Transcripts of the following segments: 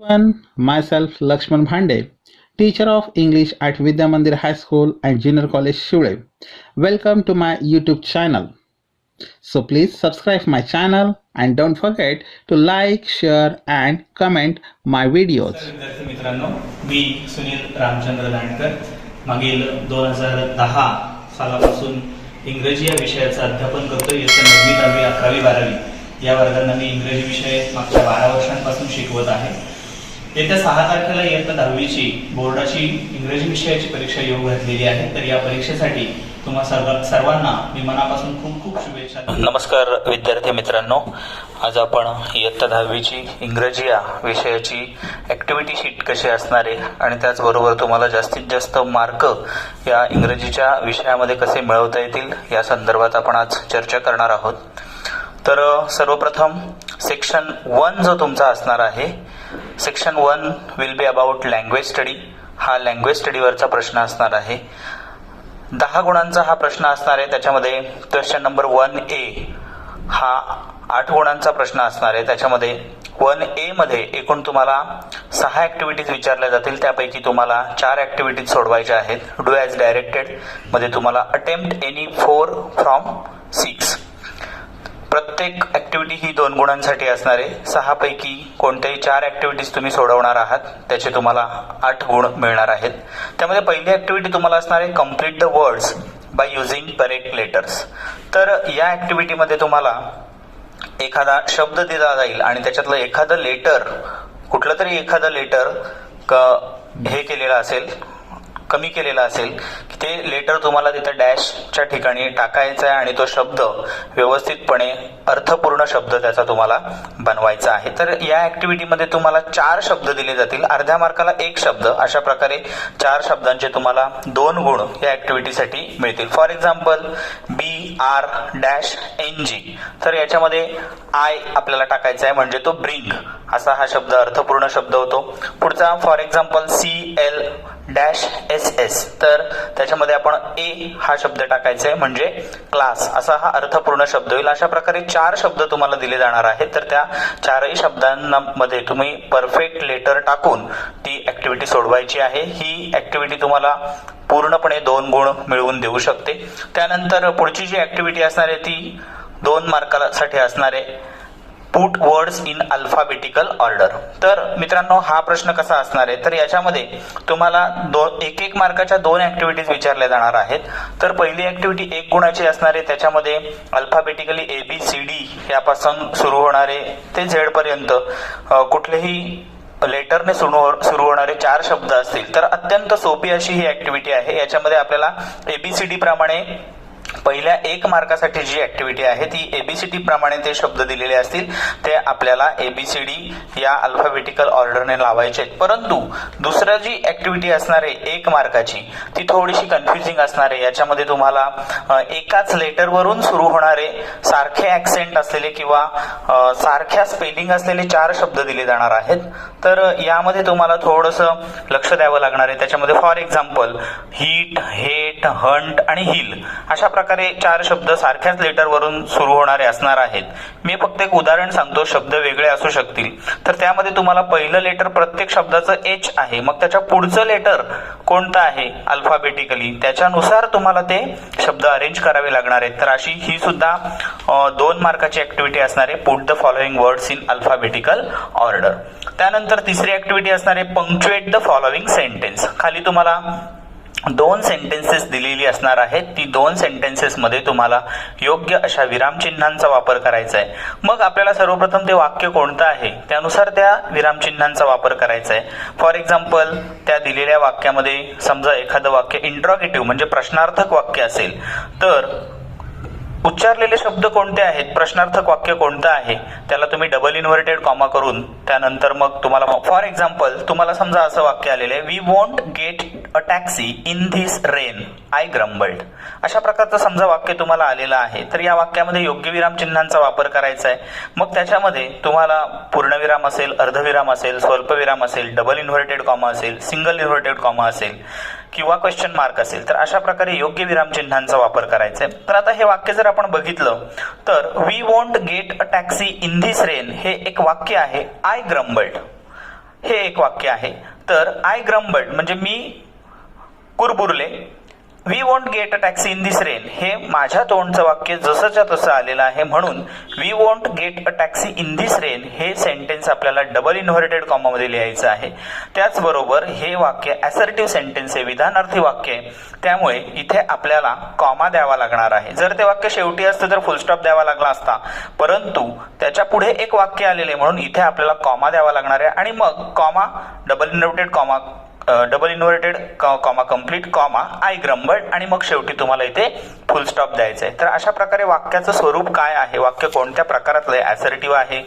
Myself Lakshman Bhande, teacher of English at Vidya Mandir High School and Junior College Shule. Welcome to my YouTube channel. So please subscribe my channel and don't forget to like, share and comment my videos. विद्यार्थी मित्रांनो, मी सुनील रामचंद्र दांडकर मागील 2010 सालापासून इंग्रजी या विषयाचं अध्यापन करतो. इयत्ता 9वी 10वी 11वी 12वी या वर्गांना मी इंग्रजी विषय मागच्या 12 वर्षांपासून शिकवत आहे. येत्या 6 तारखेला इयत्ता 10वीची बोर्डाची इंग्रजी विषयाची परीक्षा येऊ घातलेली आहे. तर या परीक्षेसाठी तुम्हा सर्वांना मी मनापासून खूप खूप शुभेच्छा. नमस्कार विद्यार्थी मित्रांनो, आज आपण इयत्ता 10वीची इंग्रजी या विषयाची ॲक्टिव्हिटी शीट कशी असणार आहे आणि त्याचबरोबर तुम्हाला जास्तीत जास्त मार्क या इंग्रजीच्या विषयामध्ये कसे मिळवता येतील या संदर्भात आपण आज चर्चा करणार आहोत. तर सर्वप्रथम सेक्शन 1 जो तुमचा असणार आहे, section 1 will be about language study. हा लँग्वेज स्टडीवरचा प्रश्न असणार आहे. 10 गुणांचा हा प्रश्न असणार आहे. त्याच्यामध्ये क्वेश्चन नंबर 1A हा 8 गुणांचा प्रश्न असणार आहे. त्याच्यामध्ये 1A मध्ये एकूण तुम्हाला 6 ॲक्टिव्हिटीज विचारल्या जातील. त्यापैकी तुम्हाला 4 ॲक्टिव्हिटीज सोडवायच्या आहेत. डू ॲज डायरेक्टेड मध्ये तुम्हाला अटेम्प्ट एनी 4 फ्रॉम 6. प्रत्येक ॲक्टिव्हिटी ही 2 गुणांसाठी असणार आहे. 6 पैकी कोणत्याही 4 ॲक्टिव्हिटीज तुम्ही सोडवणार आहात, त्याचे तुम्हाला 8 गुण मिळणार आहेत. त्यामध्ये पहिली ॲक्टिव्हिटी तुम्हाला असणार आहे complete the words by using correct letters. तर या ॲक्टिव्हिटीमध्ये तुम्हाला एखादा शब्द दिला जाईल आणि त्याच्यातलं एखादं लेटर, कुठलं तरी एखादं लेटर हे केलेलं असेल, कमी केलेला असेल की ते लेटर तुम्हाला तिथं डॅशच्या ठिकाणी टाकायचं आहे आणि तो शब्द व्यवस्थितपणे अर्थपूर्ण शब्द त्याचा तुम्हाला बनवायचा आहे. तर या ॲक्टिव्हिटीमध्ये तुम्हाला 4 शब्द दिले जातील. अर्ध्या मार्काला 1 शब्द. अशा प्रकारे 4 शब्दांचे तुम्हाला 2 गुण या ॲक्टिव्हिटीसाठी मिळतील. For example BR-NG. तर याच्यामध्ये आय आपल्याला टाकायचा आहे म्हणजे तो ब्रिंग असा हा शब्द अर्थपूर्ण शब्द होतो. पुढचा फॉर एक्झाम्पल CL-SS. तर त्याच्यामध्ये आपण ए हा शब्द टाकायचा आहे म्हणजे क्लास असा हा अर्थपूर्ण शब्द होईल. अशा प्रकारे 4 शब्द तुम्हाला दिले जाणार आहेत. तर त्या 4ही शब्दांमध्ये तुम्ही परफेक्ट लेटर टाकून ती ॲक्टिव्हिटी सोडवायची आहे. ही ॲक्टिव्हिटी तुम्हाला पूर्णपणे 2 गुण मिळवून देऊ शकते. त्यानंतर पुढची जी ॲक्टिव्हिटी असणार आहे ती 2 मार्कासाठी असणार आहे put words in alphabetical order. तर मित्रांनो, हा प्रश्न कसा असणार आहे, तर याच्यामध्ये तुम्हाला 1 मार्काच्या 2 ॲक्टिव्हिटीज विचारल्या जाणार आहेत. तर पहिली ॲक्टिव्हिटी 1 गुणाची असणार आहे. त्याच्यामध्ये अल्फाबेटिकली ABCD यापासून सुरू होणारे ते Z पर्यंत कुठलेही लेटरने सुरू होणारे 4 शब्द असतील. तर अत्यंत सोपी अशी ही ॲक्टिव्हिटी आहे. याच्यामध्ये आपल्याला ABCD प्रमाणे पहिल्या 1 मार्कासाठी जी ॲक्टिव्हिटी आहे ती ABCD प्रमाणे ते शब्द दिलेले असतील. ते आपल्याला ABCD या अल्फाबेटिकल ऑर्डरने लावायचे आहेत. परंतु दुसरं जी ॲक्टिव्हिटी असणार आहे 1 मार्काची ती थोडीशी कन्फ्युजिंग असणार आहे. याच्यामध्ये तुम्हाला एकाच लेटरवरून सुरू होणारे सारखे ॲक्सेंट असलेले किंवा सारख्या स्पेलिंग असलेले 4 शब्द दिले जाणार आहेत. तर यामध्ये तुम्हाला थोडंसं लक्ष द्यावं लागणार आहे. त्याच्यामध्ये for example heat, hate, Hunt आणि हिल अशा प्रकारे 4 शब्द सारख्याच लेटरवरून सुरू होणारे असणार आहेत. मी फक्त एक उदाहरण सांगतो, शब्द वेगळे असू शकतील. तर त्यामध्ये तुम्हाला पहिलं लेटर प्रत्येक शब्दाचं H आहे, मग त्याच्या पुढचं लेटर कोणतं आहे अल्फाबेटिकली त्याच्यानुसार तुम्हाला ते शब्द अरेंज करावे लागणार आहेत. तर अशी ही सुद्धा 2 मार्काची ॲक्टिव्हिटी असणार आहे put the following words in alphabetical order. त्यानंतर तिसरी ॲक्टिव्हिटी असणार आहे पंक्च्युएट द फॉलोइंग सेंटेन्स. खाली तुम्हाला 2 सेंटेन्सेस दिलेली असणार आहेत. ती 2 सेंटेन्सेसमध्ये तुम्हाला योग्य अशा विरामचिन्हांचा वापर करायचा आहे. मग आपल्याला सर्वप्रथम ते वाक्य कोणतं आहे त्यानुसार त्या विरामचिन्हांचा वापर करायचा आहे. फॉर एक्झाम्पल त्या दिलेल्या वाक्यामध्ये समजा एखादं वाक्य इंट्रॉगेटिव्ह म्हणजे प्रश्नार्थक वाक्य असेल तर उच्चारलेले शब्द कोणते आहेत, प्रश्नार्थक वाक्य कोणतं आहे त्याला तुम्ही डबल इन्व्हर्टेड कॉमा करून त्यानंतर मग तुम्हाला फॉर एक्झाम्पल तुम्हाला समजा असं वाक्य आलेलं आहे we won't get a taxi in this rain I grumbled. अशा प्रकारचं समजा वाक्य तुम्हाला आलेलं आहे. तर या वाक्यामध्ये योग्य विराम चिन्हांचा वापर करायचा आहे. मग त्याच्यामध्ये तुम्हाला पूर्णविराम असेल, अर्धविराम असेल, स्वल्पविराम असेल, डबल इन्व्हर्टेड कॉमा असेल, सिंगल इन्व्हर्टेड कॉमा असेल किंवा क्वेश्चन मार्क असेल. तर अशा प्रकारे योग्य विराम चिन्हांचा वापर करायचा आहे. तर आता हे वाक्य जर आपण बघितलं तर we won't get a taxi in this rain हे एक वाक्य आहे. आय ग्रम्बल्ड हे एक वाक्य आहे. तर आय ग्रम्बल्ड म्हणजे मी कुरबुरले. We won't get a taxi in this rain हे माझ्या तोंडचं वाक्य जसंच्या तसं आलेलं आहे, म्हणून we won't get a taxi in this rain हे सेंटेन्स आपल्याला डबल इन्व्हर्टेड कॉमामध्ये लिहायचं आहे. त्याचबरोबर हे वाक्य ॲसर्टिव्ह सेंटेन्स आहे, विधानार्थी वाक्य आहे, त्यामुळे इथे आपल्याला कॉमा द्यावा लागणार आहे. जर ते वाक्य शेवटी असतं तर फुलस्टॉप द्यावा लागला असता, परंतु त्याच्या पुढे एक वाक्य आलेले आहे म्हणून इथे आपल्याला कॉमा द्यावा लागणार आहे. आणि मग comma double inverted comma complete comma I grumbled आणि मग शेवटी तुम्हाला इथे फुल स्टॉप द्यायचा आहे. तर अशा प्रकारे वाक्याचं स्वरूप काय आहे, वाक्य कोणत्या प्रकारातलं आहे, ॲसर्टिव्ह आहे,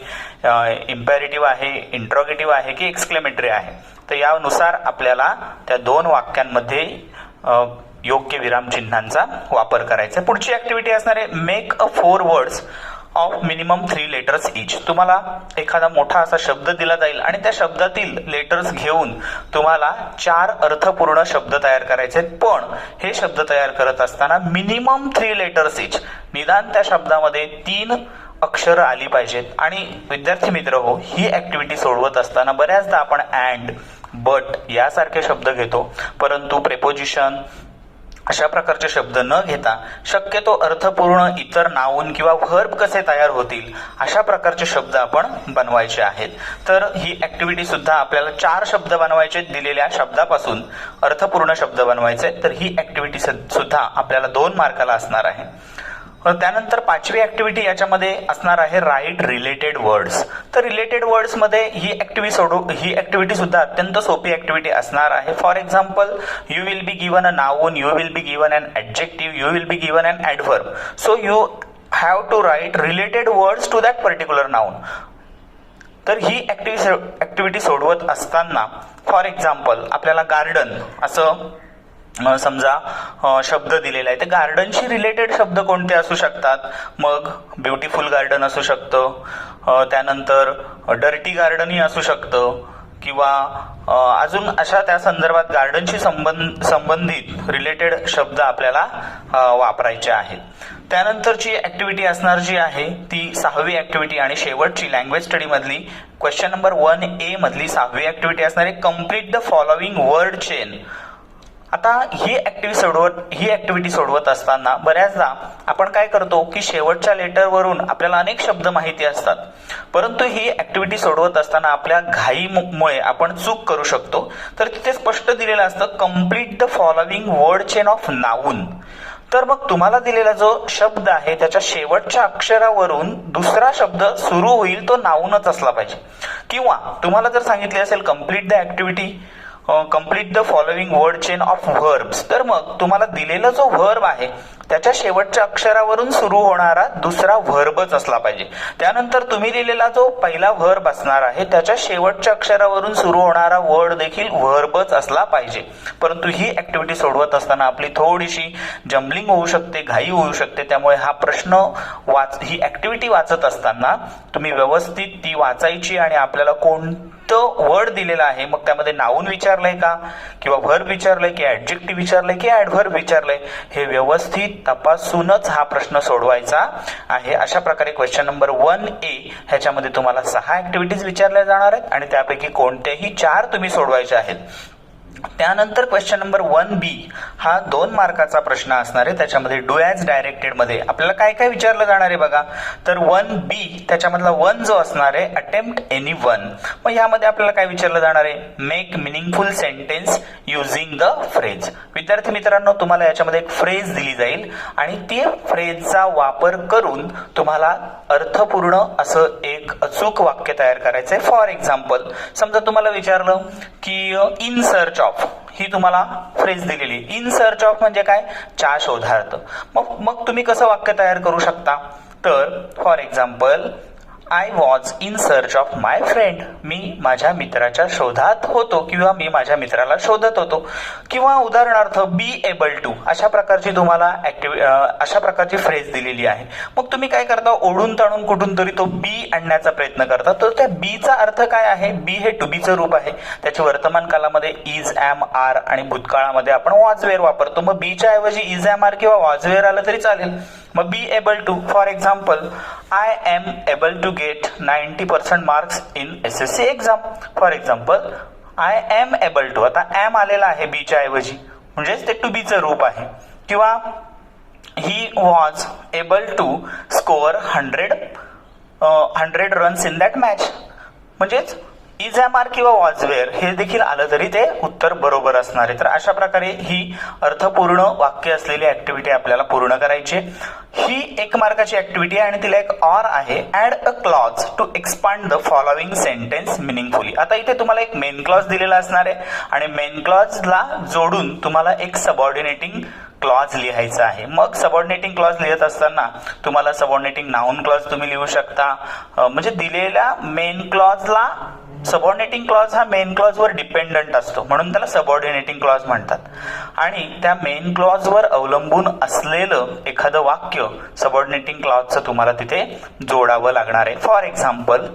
इम्पेरेटिव्ह आहे, इंट्रोगेटिव्ह आहे की एक्सक्लेमेटरी आहे, तर यानुसार आपल्याला त्या दोन वाक्यांमध्ये योग्य विरामचिन्हांचा वापर करायचा. पुढची ऍक्टिव्हिटी असणार आहे make a 4 words of minimum 3 letters each. तुम्हाला एखादा मोठा असा शब्द दिला जाईल आणि त्या शब्दातील लेटर्स घेऊन तुम्हाला 4 अर्थपूर्ण शब्द तयार करायचे आहेत. पण हे शब्द तयार करत असताना मिनिमम 3 लेटर्स इच, निदान त्या शब्दामध्ये 3 अक्षरं आली पाहिजेत. आणि विद्यार्थी मित्र हो, ही ऍक्टिव्हिटी सोडवत असताना बऱ्याचदा आपण अँड, बट यासारखे शब्द घेतो, परंतु प्रेपोजिशन अशा प्रकारचे शब्द न घेता शक्यतो अर्थपूर्ण इतर नाऊन किंवा व्हर्ब कसे तयार होतील अशा प्रकारचे शब्द आपण बनवायचे आहेत. तर ही ऍक्टिव्हिटी सुद्धा आपल्याला 4 शब्द बनवायचे, दिलेल्या शब्दापासून अर्थपूर्ण शब्द बनवायचे. तर ही ऍक्टिव्हिटी सुद्धा आपल्याला 2 मार्काला असणार आहे. त्यानंतर 5वी ऍक्टिव्हिटी याच्यामध्ये असणार आहे राईट रिलेटेड वर्ड्स. तर रिलेटेड वर्ड्स मध्ये ही ऍक्टिव्हिटी सुद्धा अत्यंत सोपी ऍक्टिव्हिटी असणार आहे. For example, you will be given a noun, you will be given an adjective, you will be given an adverb. So you have to write related words to that particular noun. तर ही activity सोडवत असताना for example आपल्याला garden असं समजा शब्द दिलेला आहे, तर गार्डनशी रिलेटेड शब्द कोणते असू शकतात? मग ब्युटिफुल गार्डन असू शकतं, त्यानंतर डर्टी गार्डनही असू शकतं, किंवा अजून अशा त्या संदर्भात गार्डनशी संबंधित रिलेटेड शब्द आपल्याला वापरायचे आहेत. त्यानंतरची ऍक्टिव्हिटी असणार जी आहे ती 6वी ऍक्टिव्हिटी आणि शेवटची लँग्वेज स्टडी मधली क्वेश्चन नंबर 1A मधली 6वी ऍक्टिव्हिटी असणार आहे complete the following word chain. आता ही ऍक्टिव्हिटी सोडवत असताना बऱ्याचदा आपण काय करतो की शेवटच्या लेटरवरून आपल्याला अनेक शब्द माहिती असतात, परंतु ही ऍक्टिव्हिटी सोडवत असताना आपल्या घाईमुळे आपण चूक करू शकतो. तर तिथे स्पष्ट दिलेलं असतं complete the following word chain of noun. तर मग तुम्हाला दिलेला जो शब्द आहे त्याच्या शेवटच्या अक्षरावरून दुसरा शब्द सुरू होईल तो नाउनच असला पाहिजे. किंवा तुम्हाला जर सांगितले असेल complete the activity complete the following word chain of verbs, तर मग तुम्हाला दिलेला जो व्हर्ब आहे त्याच्या शेवटच्या अक्षरावरून सुरू होणारा दुसरा व्हर्बच असला पाहिजे. त्यानंतर तुम्ही दिलेला जो पहिला व्हर्ब असणार आहे त्याच्या शेवटच्या अक्षरावरून सुरू होणारा वर्ड देखील व्हर्बच असला पाहिजे. परंतु ही ऍक्टिव्हिटी सोडवत असताना आपली थोडीशी जम्बलिंग होऊ शकते, घाई होऊ शकते. त्यामुळे हा प्रश्न ही ऍक्टिव्हिटी वाचत असताना तुम्ही व्यवस्थित ती वाचायची आणि आपल्याला कोणतं वर्ड दिलेलं आहे, मग त्यामध्ये नाउन विचारलंय का, किंवा व्हर्ब विचारलंय की ऍडजेक्टिव्ह विचारलंय की ऍडव्हर्ब विचारलंय, हे व्यवस्थित तपासूनच हा प्रश्न सोडवायचा आहे. अशा प्रकारे क्वेश्चन नंबर 1A ह्याच्यामध्ये तुम्हाला 6 ऍक्टिव्हिटीज विचारल्या जाणार आहेत आणि त्यापैकी कोणत्याही 4 तुम्ही सोडवायचे आहेत. त्यानंतर क्वेश्चन नंबर 1B हा 2 मार्काचा प्रश्न असणार आहे. त्याच्यामध्ये डू ॲज डायरेक्टेड मध्ये आपल्याला काय काय विचारलं जाणार आहे बघा. तर 1B त्याच्यामधला 1 जो असणार आहे अटेम्प्ट एनी वन. मग यामध्ये आपल्याला काय विचारलं जाणार आहे, make meaningful sentence using the phrase. विद्यार्थी मित्रांनो, तुम्हाला याच्यामध्ये एक फ्रेज दिली जाईल आणि ती फ्रेजचा वापर करून तुम्हाला अर्थपूर्ण असं एक अचूक वाक्य तयार करायचं आहे. फॉर एक्झाम्पल, समजा तुम्हाला विचारलं की इन सर्च ऑफ, ही तुम्हाला फ्रेज दिलेली. इन सर्च ऑफ म्हणजे काय, च्या शोधार्थ. मग तुम्ही कसं वाक्य तयार करू शकता, तर for example I was in search of my friend. मी माझ्या मित्राच्या शोधात होतो किंवा मी माझ्या मित्राला शोधत होतो. किंवा उदाहरणार्थ बी एबल टू, अशा प्रकारची तुम्हाला अशा प्रकारची फ्रेज दिलेली आहे. मग तुम्ही काय करता, ओढून ताणून कुठून तरी तो बी आणण्याचा प्रयत्न करता. तर त्या बीचा अर्थ काय आहे, बी हे टू बीचं रूप आहे. त्याचे वर्तमान कालामध्ये इज, एम, आर आणि भूतकाळामध्ये आपण वॉज वेअर वापरतो. मग बीच्या ऐवजी इज, एम, आर किंवा वॉज वेअर आलं तरी चालेल. मग be able to, for example I am able to get 90% marks in SSC exam. For example I am able to, आता एम आलेला आहे बीच्या ऐवजी, म्हणजेच ते टू बीचं रूप आहे. किंवा he was able to score 100 runs in that match, म्हणजेच इज एम आर किंवा वॉज वेअर हे देखील आलं तरी ते उत्तर बरोबर असणार आहे. तर अशा प्रकारे ही अर्थपूर्ण वाक्य असलेली ऍक्टिव्हिटी आपल्याला पूर्ण करायची. ही 1 मार्काची ऍक्टिव्हिटी आहे आणि तिला एक ऑर आहे, add a clause to expand the following sentence meaningfully. आता इथे तुम्हाला एक मेन क्लॉज दिलेला असणार आहे आणि मेन क्लॉजला जोडून तुम्हाला एक सबऑर्डिनेटिंग क्लॉज लिहायचा आहे. मग सबऑर्डिनेटिंग क्लॉज लिहित असताना तुम्हाला सबऑर्डिनेटिंग नाउन क्लॉज तुम्ही लिहू शकता, म्हणजे दिलेल्या मेन क्लॉजला सबऑर्डिनेटिंग क्लॉज हा मेन क्लॉजवर डिपेंडंट असतो म्हणून त्याला सबऑर्डिनेटिंग क्लॉज म्हणतात. आणि त्या मेन क्लॉजवर अवलंबून असलेलं एखादं वाक्य सबऑर्डिनेटिंग क्लॉजचं तुम्हाला तिथे जोडावं लागणार आहे. For example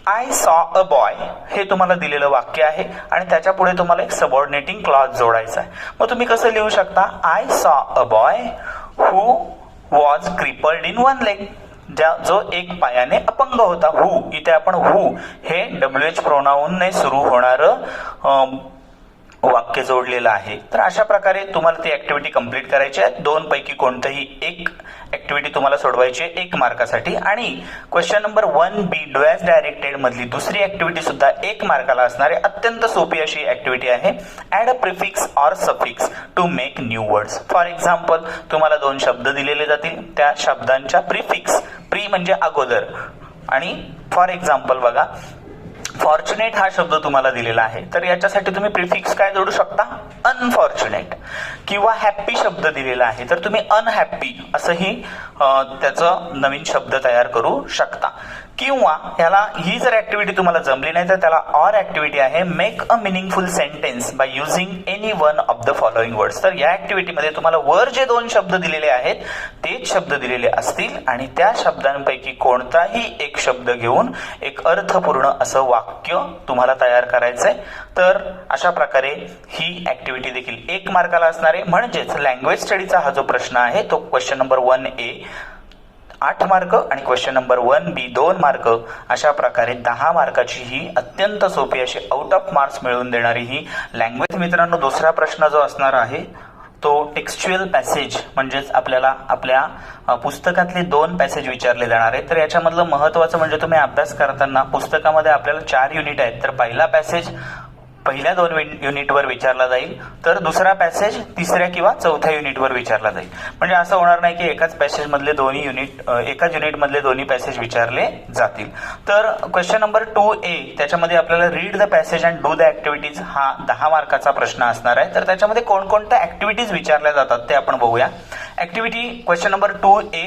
I saw a boy हे तुम्हाला दिलेलं वाक्य आहे आणि त्याच्या पुढे तुम्हाला एक सबऑर्डिनेटिंग क्लॉज जोडायचा आहे. मग तुम्ही कसं लिहू शकता, I saw a boy who was crippled in one leg, जो एक पायाने अपंग होता. हू, इथे आपण हू हे WH प्रोनाऊनने सुरू होणारं वाक्य जोडलेलं आहे. तर अशा प्रकारे तुम्हाला ती ऍक्टिव्हिटी कंप्लीट करायची आहे. 2 पैकी कोणतंही एक ऍक्टिव्हिटी तुम्हाला सोडवायची आहे 1 मार्कासाठी. आणि question number 1B dash directed मधली दुसरी ऍक्टिव्हिटी सुद्धा 1 मार्काला असणारी अत्यंत सोपी अशी ऍक्टिव्हिटी आहे, add a prefix or suffix to make new words. For example तुम्हाला 2 शब्द दिलेले जातील, त्या शब्दांच्या प्रिफिक्स, प्री म्हणजे अगोदर, आणि फॉर एक्झाम्पल बघा फॉर्च्युनेट हा शब्द तुम्हाला दिलेला आहे, तर याच्यासाठी तुम्ही प्रिफिक्स काय जोडू शकता, अनफॉर्च्युनेट. किंवा हॅप्पी शब्द दिलेला आहे तर तुम्ही अनहॅप्पी असंही त्याचं नवीन शब्द तयार करू शकता. किंवा ह्याला ही जर ऍक्टिव्हिटी तुम्हाला जमली नाही तर त्याला ऑर ऍक्टिव्हिटी आहे, make a meaningful sentence by using any one of the following words. तर या ऍक्टिव्हिटीमध्ये तुम्हाला वर जे 2 शब्द दिलेले आहेत तेच शब्द दिलेले असतील आणि त्या शब्दांपैकी कोणताही एक शब्द घेऊन एक अर्थपूर्ण असं वाक्य तुम्हाला तयार करायचंय. तर अशा प्रकारे ही ऍक्टिव्हिटी देखील 1 मार्काला असणार आहे. म्हणजेच लँग्वेज स्टडीचा हा जो प्रश्न आहे तो क्वेश्चन नंबर 1A 8 मार्क आणि क्वेश्चन नंबर 1B 2 मार्क, अशा प्रकारे 10 मार्काची ही अत्यंत सोपी अशी आउट ऑफ मार्क्स मिळवून देणारी ही लँग्वेज. मित्रांनो, दुसरा प्रश्न जो असणार आहे तो टेक्स्च्युअल पॅसेज, म्हणजेच आपल्याला आपल्या पुस्तकातले 2 पॅसेज विचारले जाणार आहेत. तर याच्यामधलं महत्वाचं म्हणजे तुम्ही अभ्यास करताना पुस्तकामध्ये आपल्याला 4 युनिट आहेत, तर पहिला पॅसेज पहिल्या 2 युनिटवर विचारला जाईल, तर दुसरा पॅसेज 3ऱ्या किंवा 4थ्या युनिटवर विचारला जाईल. म्हणजे असं होणार नाही की एकाच पॅसेज मधले एकाच युनिट मधले दोन्ही पॅसेज विचारले जातील. तर क्वेश्चन नंबर 2A त्याच्यामध्ये आपल्याला read the passage and do the activities हा 10 मार्काचा प्रश्न असणार आहे. तर त्याच्यामध्ये कोणकोणत्या ऍक्टिव्हिटीज विचारल्या जातात ते आपण बघूया. Activity question number 2A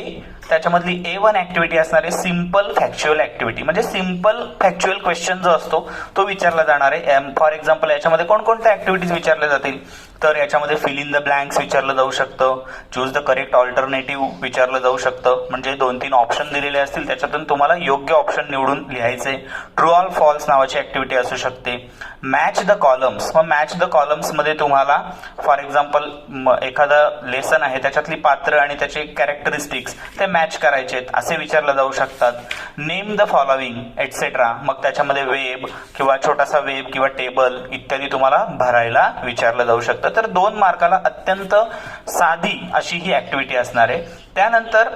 त्याच्यामधली A1 activity असणार आहे सिम्पल फॅक्च्युअल ऍक्टिव्हिटी, म्हणजे सिम्पल फॅक्च्युअल क्वेश्चन जो असतो तो विचारला जाणार आहे. फॉर एक्झाम्पल याच्यामध्ये कोणकोणत्या ऍक्टिव्हिटीज विचारल्या जातील, तर याच्यामध्ये फिल इन द ब्लँक्स विचारलं जाऊ शकतं, चूज द करेक्ट ऑल्टरनेटिव्ह विचारलं जाऊ शकतं, म्हणजे 2-3 ऑप्शन दिलेले असतील त्याच्यातून तुम्हाला योग्य ऑप्शन निवडून लिहायचे. ट्रू ऑर फॉल्स नावाची ऍक्टिव्हिटी असू शकते. मॅच द कॉलम्स, मग मॅच द कॉलम्स मध्ये तुम्हाला फॉर एक्झाम्पल एखादा लेसन आहे त्याच्यातली पात्र आणि त्याचे कॅरेक्टरिस्टिक्स ते मॅच करायचे असे विचारलं जाऊ शकतात. नेम द फॉलोइंग एटसेट्रा, मग त्याच्यामध्ये वेब किंवा छोटासा वेब किंवा टेबल इत्यादी तुम्हाला भरायला विचारलं जाऊ शकतं. तर 2 मार्काला अत्यंत साधी अशी ही ऍक्टिव्हिटी असणार आहे. त्यानंतर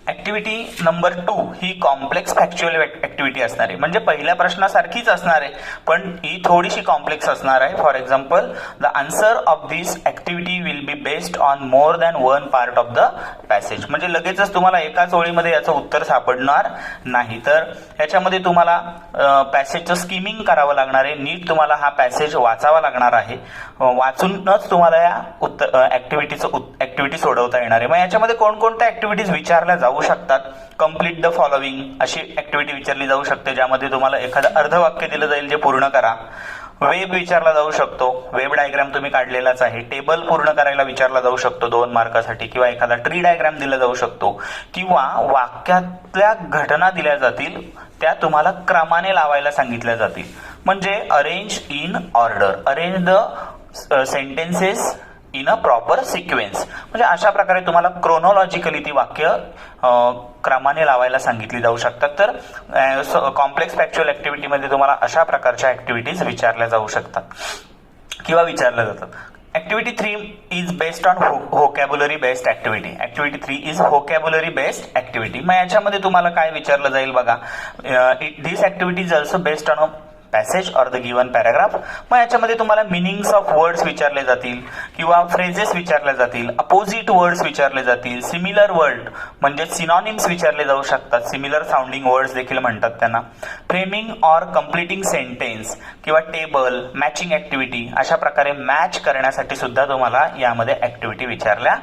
ऍक्टिव्हिटी नंबर 2 ही कॉम्प्लेक्स फॅक्च्युअल ऍक्टिव्हिटी असणार आहे, म्हणजे पहिल्या प्रश्नासारखीच असणार आहे पण ही थोडीशी कॉम्प्लेक्स असणार आहे. For example the answer of this activity will be based on more than 1 part of the passage, म्हणजे लगेचच तुम्हाला एकाच ओळीमध्ये याचं उत्तर सापडणार नाही. तर याच्यामध्ये तुम्हाला पॅसेजचं स्किमिंग करावं लागणार आहे, नीट तुम्हाला हा पॅसेज वाचावा लागणार आहे, वाचूनच तुम्हाला या ऍक्टिव्हिटी सोडवता येणार आहे. मग याच्यामध्ये कोणकोणत्या ऍक्टिव्हिटीज विचारल्या जाऊ शकतात, कंप्लीट द फॉलोइंग अशी ऍक्टिव्हिटी विचारली जाऊ शकते ज्यामध्ये तुम्हाला एखादं अर्धवाक्य दिलं जाईल जे पूर्ण करा. वेब विचारला जाऊ शकतो, वेब डायग्राम तुम्ही काढलेलाच आहे. टेबल पूर्ण करायला विचारला जाऊ शकतो 2 मार्कासाठी, किंवा एखादा ट्री डायग्राम दिला जाऊ शकतो, किंवा वाक्यातल्या घटना दिल्या जातील त्या तुम्हाला क्रमाने लावायला सांगितल्या जातील, म्हणजे arrange in order, arrange the sentences in a proper sequence. म्हणजे अशा प्रकारे तुम्हाला क्रोनॉलॉजिकली ती वाक्य क्रमाने लावायला सांगितली जाऊ शकतात. तर कॉम्प्लेक्स फॅक्च्युअल ऍक्टिव्हिटीमध्ये तुम्हाला अशा प्रकारच्या ऍक्टिव्हिटीज विचारल्या जाऊ शकतात किंवा विचारल्या जातात. Activity 3 is based on vocabulary based activity. Activity 3 is vocabulary based activity. मग याच्यामध्ये तुम्हाला काय विचारलं जाईल बघा. This activity is also based on passage or the given paragraph. मग याच्यामध्ये तुम्हाला मिनिंग्स ऑफ वर्ड्स विचारले जातील किंवा फ्रेजेस विचारले जातील, अपोजिट वर्ड्स विचारले जातील, सिमिलर वर्ड म्हणजे सिनॉनिम्स विचारले जाऊ शकतात, सिमिलर साऊंडिंग वर्ड्स देखील म्हणतात त्यांना, फ्रेमिंग ऑर कम्प्लिटिंग सेंटेन्स किंवा टेबल, मॅचिंग ऍक्टिव्हिटी, अशा प्रकारे मॅच करण्यासाठी सुद्धा तुम्हाला यामध्ये ऍक्टिव्हिटी विचारल्या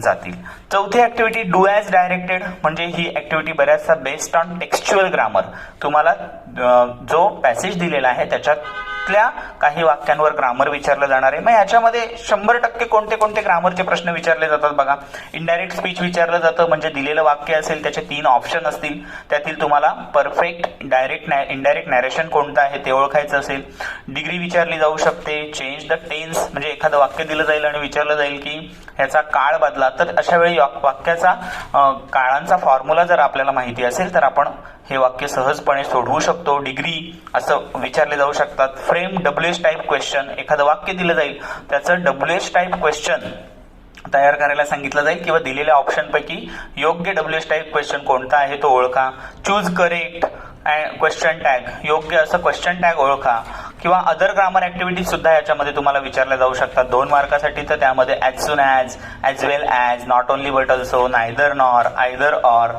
जातील. चौथी ऍक्टिव्हिटी डू ॲज डायरेक्टेड, म्हणजे ही ऍक्टिव्हिटी बऱ्याचदा बेस्ड ऑन टेक्स्च्युअल ग्रामर. तुम्हाला जो पॅसेज दिलेला आहे त्याच्यातल्या काही वाक्यांवर ग्रामर विचारलं जाणार आहे. मग याच्यामध्ये 100% कोणते कोणते ग्रामरचे प्रश्न विचारले जातात बघा. इनडायरेक्ट स्पीच विचारलं जातं, म्हणजे दिलेलं वाक्य असेल त्याचे 3 ऑप्शन असतील, त्यातील तुम्हाला परफेक्ट, इनडायरेक्ट नॅरेशन कोणतं आहे ते ओळखायचं असेल. डिग्री विचारली जाऊ शकते. चेंज द टेन्स, म्हणजे एखादं वाक्य दिलं जाईल आणि विचारलं जाईल की ह्याचा काळ बदला, तर अशा वेळी वाक्याचा काळांचा फॉर्म्युला जर आपल्याला माहिती असेल तर आपण हे वाक्य सहजपणे सोडवू शकतो. डिग्री असं विचारले जाऊ शकतात. फ्रेम WH टाईप क्वेश्चन, एखादं वाक्य दिलं जाईल त्याचं WH टाईप क्वेश्चन तयार करायला सांगितलं जाईल किंवा दिलेल्या ऑप्शन पैकी योग्य WH टाईप क्वेश्चन कोणता आहे तो ओळखा. चूज करेक्ट क्वेश्चन टॅग, योग्य असं क्वेश्चन टॅग ओळखा. किंवा अदर ग्रामर ऍक्टिव्हिटीज सुद्धा याच्यामध्ये तुम्हाला विचारल्या जाऊ शकतात 2 मार्कासाठी. तर त्यामध्ये as soon as well as, not only but also, neither nor, either or,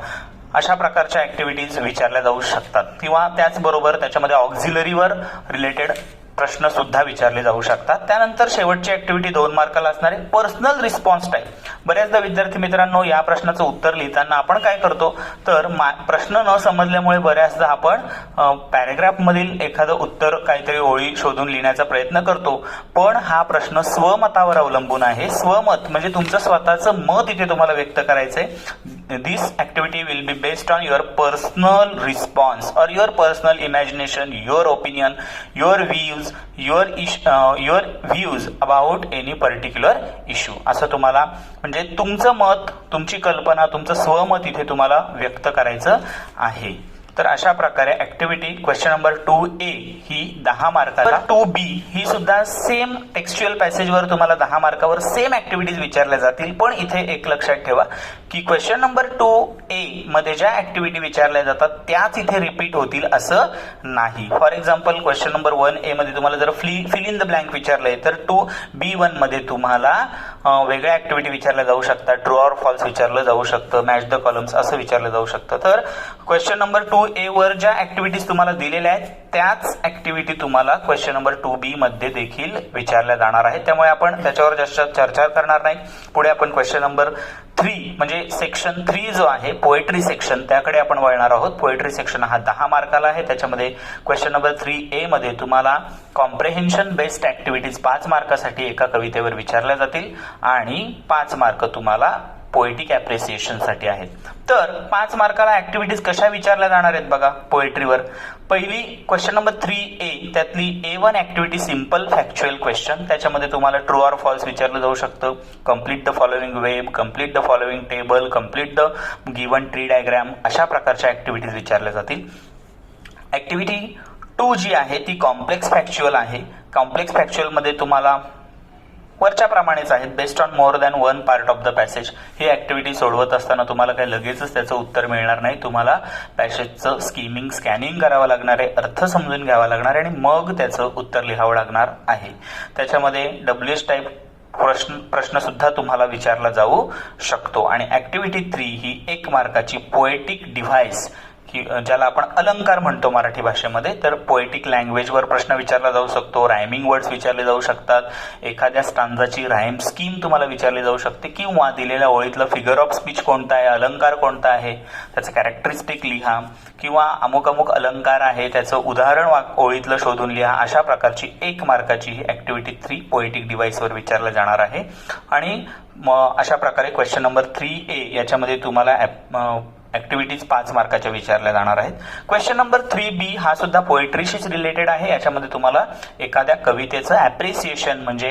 अशा प्रकारच्या ऍक्टिव्हिटीज विचारल्या जाऊ शकतात. किंवा त्याचबरोबर त्याच्यामध्ये ऑक्झिलरीवर रिलेटेड प्रश्न सुद्धा विचारले जाऊ शकतात. त्यानंतर शेवटची ऍक्टिव्हिटी 2 मार्काला असणारे पर्सनल रिस्पॉन्स टाईप. बऱ्याचदा विद्यार्थी मित्रांनो या प्रश्नाचं उत्तर लिहिताना आपण काय करतो तर प्रश्न न समजल्यामुळे बऱ्याचदा आपण पॅराग्राफ मधील एखादं उत्तर काहीतरी ओळी शोधून लिहिण्याचा प्रयत्न करतो. पण हा प्रश्न स्वमतावर अवलंबून आहे. स्वमत म्हणजे तुमचं स्वतःचं मत इथे तुम्हाला व्यक्त करायचंय. This activity will be based on your personal response or your personal imagination, your opinion, your views about any particular issue. असं तुम्हाला म्हणजे तुमचं मत, तुमची कल्पना, तुमचं स्वमत इथे तुम्हाला व्यक्त करायचं आहे. तर अशा प्रकारे ऍक्टिव्हिटी क्वेश्चन नंबर 2A ही 10 मार्काला, 2B ही सुद्धा सेम टेक्स्च्युअल पॅसेजवर तुम्हाला 10 मार्कावर सेम ऍक्टिव्हिटीज विचारल्या जातील. पण इथे एक लक्षात ठेवा की क्वेश्चन नंबर 2A मध्ये ज्या ऍक्टिव्हिटी विचारल्या जातात त्याच इथे रिपीट होतील असं नाही. For example question number 1A मध्ये तुम्हाला जर फिल इन द ब्लँक विचारलंय तर 2B1 मध्ये तुम्हाला वेगळ्या ऍक्टिव्हिटी विचारल्या जाऊ शकतात. ट्रू ऑर फॉल्स विचारलं जाऊ शकतं, मॅच द कॉलम्स असं विचारलं जाऊ शकतं. तर क्वेश्चन नंबर 2A वर ज्या ऍक्टिव्हिटीज तुम्हाला दिलेल्या आहेत त्याच ऍक्टिव्हिटी तुम्हाला क्वेश्चन नंबर 2B मध्ये देखील विचारल्या जाणार आहेत. त्यामुळे आपण त्याच्यावर जास्त चर्चा करणार नाही. पुढे आपण क्वेश्चन नंबर 3 म्हणजे सेक्शन 3 जो आहे पोएट्री सेक्शन त्याकडे आपण वळणार आहोत. पोएट्री सेक्शन हा 10 मार्काला आहे. त्याच्यामध्ये क्वेश्चन नंबर 3A मध्ये तुम्हाला कॉम्प्रेहेन्शन बेस्ड ऍक्टिव्हिटीज 5 मार्कासाठी एका कवितेवर विचारल्या जातील आणि 5 मार्क तुम्हाला पोएटिक ऍप्रिसिएशन साठी आहेत. तर 5 मार्काला ऍक्टिव्हिटीज कशा विचारल्या जाणार आहेत बघा पोएट्रीवर. पहिली क्वेश्चन नंबर 3A त्यातली A1 activity simple factual question. त्याच्यामध्ये तुम्हाला ट्रू ऑर फॉल्स विचारलं जाऊ शकतं. Complete the following web, complete the following table, complete the given tree diagram अशा प्रकारच्या ऍक्टिव्हिटीज विचारल्या जातील. ऍक्टिव्हिटी 2 जी आहे ती कॉम्प्लेक्स फॅक्च्युअल आहे. कॉम्प्लेक्स फॅक्च्युअल मध्ये तुम्हाला वरच्या प्रमाणेच आहेत. Based on more than 1 part of the passage. He activity सोडवत असताना तुम्हाला काही लगेचच त्याचं उत्तर मिळणार नाही. तुम्हाला पॅसेजचं स्कॅनिंग करावं लागणार आहे, अर्थ समजून घ्यावा लागणार आहे आणि मग त्याचं उत्तर लिहावं लागणार आहे. त्याच्यामध्ये WH टाईप प्रश्न सुद्धा तुम्हाला विचारला जाऊ शकतो. आणि ऍक्टिव्हिटी 3 ही 1 मार्काची पोएटिक डिव्हाइस ज्याला आपण अलंकार म्हणतो मराठी भाषेमध्ये, तर पोएटिक लँग्वेजवर प्रश्न विचारला जाऊ शकतो. रायमिंग वर्ड्स विचारले जाऊ शकतात. एखाद्या स्टांजाची राईम स्कीम तुम्हाला विचारली जाऊ शकते किंवा दिलेल्या ओळीतलं फिगर ऑफ स्पीच कोणता आहे, अलंकार कोणता आहे, त्याचं कॅरेक्टरिस्टिक लिहा किंवा अमुक अमुक अलंकार आहे त्याचं उदाहरण ओळीतलं शोधून लिहा. अशा प्रकारची 1 मार्काची ही ऍक्टिव्हिटी 3 पोएटिक डिव्हाइसवर विचारलं जाणार आहे. आणि अशा प्रकारे क्वेश्चन नंबर 3A याच्यामध्ये तुम्हाला ऍक्टिव्हिटीज 5 मार्काच्या विचारल्या जाणार आहेत. क्वेश्चन नंबर 3B हा सुद्धा पोएट्रीशीच रिलेटेड आहे. याच्यामध्ये तुम्हाला एखाद्या कवितेचं ऍप्रिसिएशन म्हणजे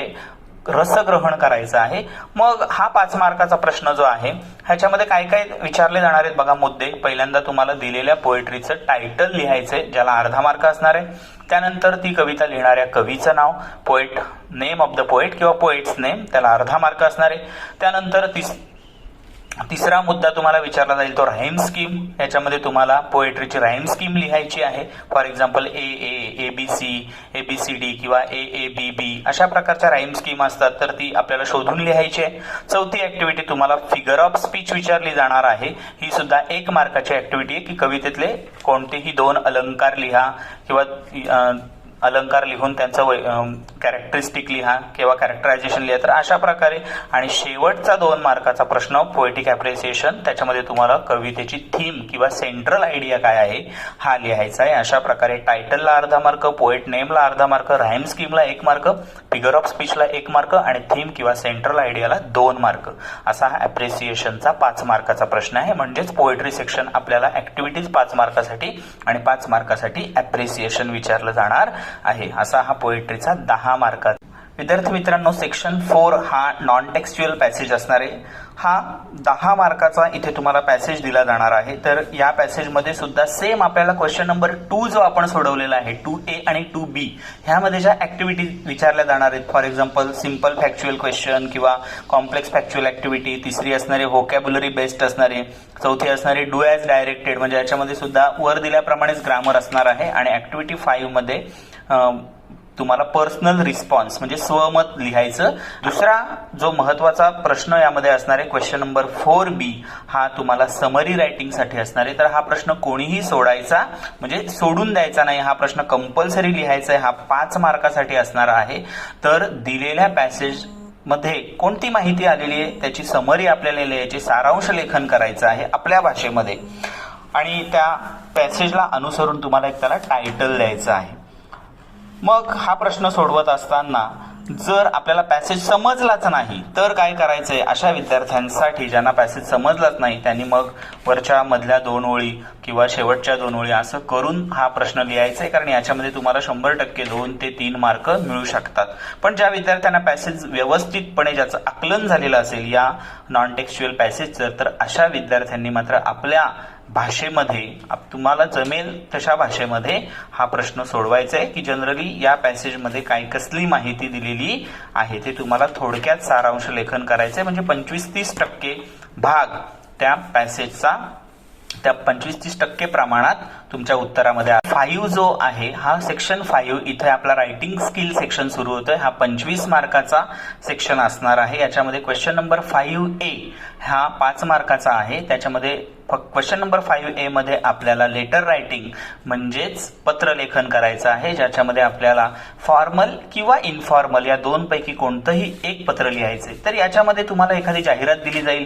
रसग्रहण करायचं आहे. मग हा 5 मार्काचा प्रश्न जो आहे ह्याच्यामध्ये काय काय विचारले जाणार आहेत बघा मुद्दे. पहिल्यांदा तुम्हाला दिलेल्या पोएट्रीचं टायटल लिहायचंय, ज्याला अर्धा मार्क असणार आहे. त्यानंतर ती कविता लिहिणाऱ्या कवीचं नाव, poet name of the poet किंवा पोएट्स नेम, त्याला अर्धा मार्क असणार आहे. त्यानंतर तिसरा मुद्दा तुम्हाला विचारला जाईल तो राईम स्कीम. याच्यामध्ये तुम्हाला पोएट्रीची राईम स्कीम लिहायची आहे. फॉर एक्झाम्पल ABC, ABCD किंवा AABB अशा प्रकारच्या राईम स्कीम असतात, तर ती आपल्याला शोधून लिहायची आहे. चौथी ऍक्टिव्हिटी तुम्हाला फिगर ऑफ स्पीच विचारली जाणार आहे. ही सुद्धा 1 मार्काची ऍक्टिव्हिटी आहे की कवितेतले कोणतेही 2 अलंकार लिहा किंवा अलंकार लिहून त्यांचं कॅरेक्टरिस्टिक लिहा किंवा कॅरेक्टरायझेशन लिहा. तर अशा प्रकारे. आणि शेवटचा 2 मार्काचा प्रश्न पोएटिक ॲप्रिसिएशन, त्याच्यामध्ये तुम्हाला कवितेची थीम किंवा सेंट्रल आयडिया काय आहे हा लिहायचा आहे. अशा प्रकारे टायटलला अर्धा मार्क, पोएट नेमला अर्धा मार्क, राईम स्कीमला 1 मार्क, फिगर ऑफ स्पीचला 1 मार्क आणि थीम किंवा सेंट्रल आयडियाला 2 मार्क असा हा ॲप्रिसिएशनचा 5 मार्काचा प्रश्न आहे. म्हणजेच पोएट्री सेक्शन आपल्याला ऍक्टिव्हिटीज 5 मार्कासाठी आणि 5 मार्कासाठी ॲप्रिसिएशन विचारलं जाणार आहे. असा हा पोएट्रीचा 10 मार्काचा. विद्यार्थी मित्रांनो, सेक्शन 4 हा नॉन टेक्स्च्युअल पॅसेज असणार आहे. हा 10 मार्काचा इथे तुम्हाला पॅसेज दिला जाणार आहे. तर या पॅसेजमध्ये सुद्धा सेम आपल्याला क्वेश्चन नंबर 2 जो आपण सोडवलेला आहे 2A आणि 2B ह्यामध्ये ज्या ऍक्टिव्हिटीज विचारल्या जाणार आहेत, for example simple factual question किंवा कॉम्प्लेक्स फॅक्च्युअल ऍक्टिव्हिटी, तिसरी असणारे व्होकॅब्युलरी बेस्ड असणारे, चौथी असणारे डू ॲज डायरेक्टेड म्हणजे याच्यामध्ये सुद्धा वर दिल्याप्रमाणेच ग्रामर असणार आहे. आणि ऍक्टिव्हिटी 5 मध्ये तुम्हाला पर्सनल रिस्पॉन्स म्हणजे स्वमत लिहायचं. दुसरा जो महत्वाचा प्रश्न यामध्ये असणार आहे क्वेश्चन नंबर 4B हा तुम्हाला समरी रायटिंगसाठी असणार आहे. तर हा प्रश्न कोणीही सोडायचा म्हणजे सोडून द्यायचा नाही. हा प्रश्न कंपल्सरी लिहायचा आहे. हा 5 मार्कासाठी असणार आहे. तर दिलेल्या पॅसेज मध्ये कोणती माहिती आलेली आहे त्याची समरी आपल्याला लिहायची, सारांश लेखन करायचं आहे आपल्या भाषेमध्ये आणि त्या पॅसेजला अनुसरून तुम्हाला एक त्याला टायटल द्यायचं आहे. मग हा प्रश्न सोडवत असताना जर आपल्याला पॅसेज समजलाच नाही तर काय करायचंय, अशा विद्यार्थ्यांसाठी ज्यांना पॅसेज समजलाच नाही त्यांनी मग वरच्या मधल्या 2 ओळी किंवा शेवटच्या 2 ओळी असं करून हा प्रश्न लिहायचा आहे. कारण याच्यामध्ये तुम्हाला 100% 2 ते 3 मार्क मिळू शकतात. पण ज्या विद्यार्थ्यांना पॅसेज व्यवस्थितपणे ज्याचं आकलन झालेलं असेल या नॉन टेक्स्च्युअल पॅसेजचं, तर अशा विद्यार्थ्यांनी मात्र आपल्या भाषेमध्ये तुम्हाला जमेल तशा भाषेमध्ये हा प्रश्न सोडवायचा आहे की जनरली या पॅसेजमध्ये काय कसली माहिती दिलेली आहे ते तुम्हाला थोडक्यात सारांश लेखन करायचंय. म्हणजे 25-30% भाग त्या पॅसेजचा त्या 25-30% प्रमाणात तुमच्या उत्तरामध्ये 5 जो आहे हा सेक्शन 5 इथे आपला रायटिंग स्किल सेक्शन सुरू होतोय. हा 25 मार्काचा सेक्शन असणार आहे. याच्यामध्ये क्वेश्चन नंबर 5A हा 5 मार्काचा आहे. त्याच्यामध्ये क्वेश्चन नंबर 5A मध्ये आपल्याला लेटर रायटिंग म्हणजेच पत्र लेखन करायचं आहे, ज्याच्यामध्ये आपल्याला फॉर्मल किंवा इनफॉर्मल या 2 पैकी कोणतंही एक पत्र लिहायचंय. तर याच्यामध्ये तुम्हाला एखादी जाहिरात दिली जाईल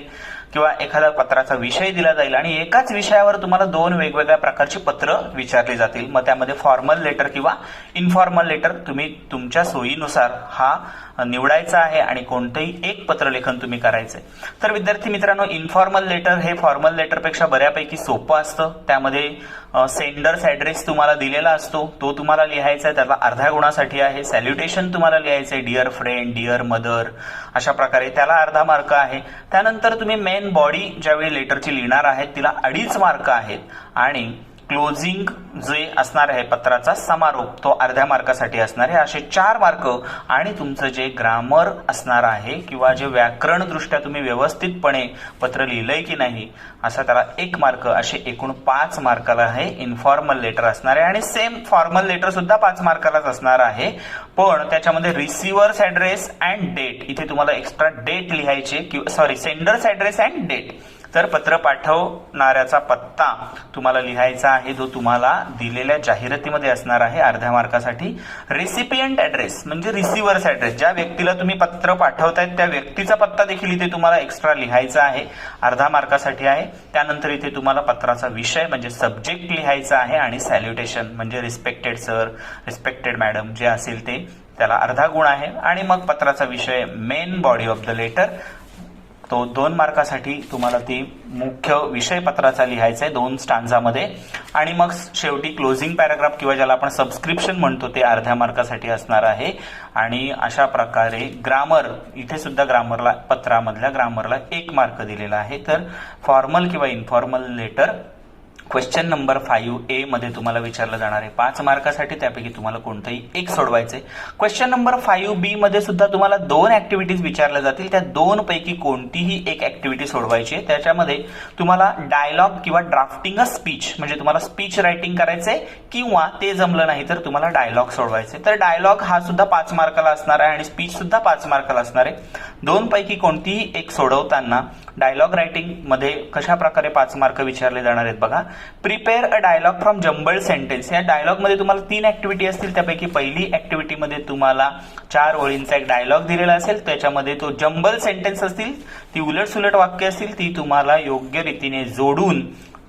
किंवा एखादा पत्राचा विषय दिला जाईल आणि एकाच विषयावर तुम्हाला 2 वेगवेगळ्या प्रकारची पत्र विचारली जातील. मग त्यामध्ये फॉर्मल लेटर किंवा इनफॉर्मल लेटर तुम्ही तुमच्या सोयीनुसार हा निवडायचा आहे आणि कोणतंही एक पत्र लेखन तुम्ही करायचंय. तर विद्यार्थी मित्रांनो, इनफॉर्मल लेटर हे फॉर्मल लेटरपेक्षा बऱ्यापैकी सोपं असतं. त्यामध्ये सेंडर्स ऍड्रेस तुम्हाला दिलेला असतो, तो तुम्हाला लिहायचा आहे, त्याला अर्ध्या गुणासाठी आहे. सॅल्युटेशन तुम्हाला लिहायचं आहे, डिअर फ्रेंड, डिअर मदर अशा प्रकारे, त्याला अर्धा मार्क आहे. त्यानंतर तुम्ही मेन बॉडी ज्यावेळी लेटरची लिहिणार आहेत तिला 2.5 मार्क आहेत आणि क्लोजिंग जे असणार आहे पत्राचा समारोप तो अर्ध्या मार्कासाठी असणार आहे. असे 4 मार्क आणि तुमचं जे ग्रामर असणार आहे किंवा जे व्याकरण दृष्ट्या तुम्ही व्यवस्थितपणे पत्र लिहिलंय की नाही असा त्याला 1 मार्क, असे एकूण 5 मार्काला आहे इन्फॉर्मल लेटर असणार आहे. आणि सेम फॉर्मल लेटर सुद्धा 5 मार्कालाच असणार आहे, पण त्याच्यामध्ये रिसिव्हर्स ऍड्रेस अँड डेट इथे तुम्हाला एक्स्ट्रा डेट लिहायचे सेंडर्स ऍड्रेस अँड डेट. तर पत्र पाठवणाऱ्याचा पत्ता तुम्हाला लिहायचा आहे जो तुम्हाला दिलेल्या जाहिरातीमध्ये असणार आहे अर्ध्या मार्कासाठी. रेसिपियंट ऍड्रेस म्हणजे रिसिव्हर्स ऍड्रेस, ज्या व्यक्तीला तुम्ही पत्र पाठवतायत त्या व्यक्तीचा पत्ता देखील इथे तुम्हाला एक्स्ट्रा लिहायचा आहे, अर्धा मार्कासाठी आहे. त्यानंतर इथे तुम्हाला पत्राचा विषय म्हणजे सब्जेक्ट लिहायचा आहे आणि सॅल्युटेशन म्हणजे रिस्पेक्टेड सर, रिस्पेक्टेड मॅडम जे असेल ते त्याला अर्धा गुण आहे. आणि मग पत्राचा विषय main body of the letter तो 2 मार्कासाठी तुम्हाला ती मुख्य विषयपत्राचा लिहायचा आहे 2 स्टांजामध्ये. आणि मग शेवटी क्लोजिंग पॅराग्राफ किंवा ज्याला आपण सबस्क्रिप्शन म्हणतो ते अर्ध्या मार्कासाठी असणार आहे. आणि अशा प्रकारे ग्रामर, इथे सुद्धा ग्रामरला, पत्रामधल्या ग्रामरला 1 मार्क दिलेला आहे. तर फॉर्मल किंवा informal letter question number 5A मध्ये तुम्हाला विचारलं जाणार आहे 5 मार्कासाठी, त्यापैकी तुम्हाला कोणतंही एक सोडवायचंय. क्वेश्चन नंबर 5B मध्ये सुद्धा तुम्हाला 2 ऍक्टिव्हिटीज विचारल्या जातील, त्या 2 पैकी कोणतीही एक ऍक्टिव्हिटी सोडवायची आहे. त्याच्यामध्ये तुम्हाला डायलॉग किंवा ड्राफ्टिंग अ स्पीच, म्हणजे तुम्हाला स्पीच रायटिंग करायचंय किंवा ते जमलं नाही तर तुम्हाला डायलॉग सोडवायचे. तर डायलॉग हा सुद्धा 5 मार्काला असणार आहे आणि स्पीच सुद्धा 5 मार्काला असणार आहे. 2 पैकी कोणतीही एक सोडवताना डायलॉग रायटिंग मध्ये कशा प्रकारे 5 मार्क विचारले जाणार आहेत बघा. Prepare a dialogue from jumbled sentence. या डायलॉग मध्ये तुम्हाला 3 ऍक्टिव्हिटी असतील, त्यापैकी पहिली ऍक्टिव्हिटी मध्ये तुम्हाला 4 ओळींचा एक डायलॉग दिलेला असेल. त्याच्यामध्ये तो जम्बल सेंटेन्स असतील, ती उलटसुलट वाक्य असतील, ती तुम्हाला योग्य रीतीने जोडून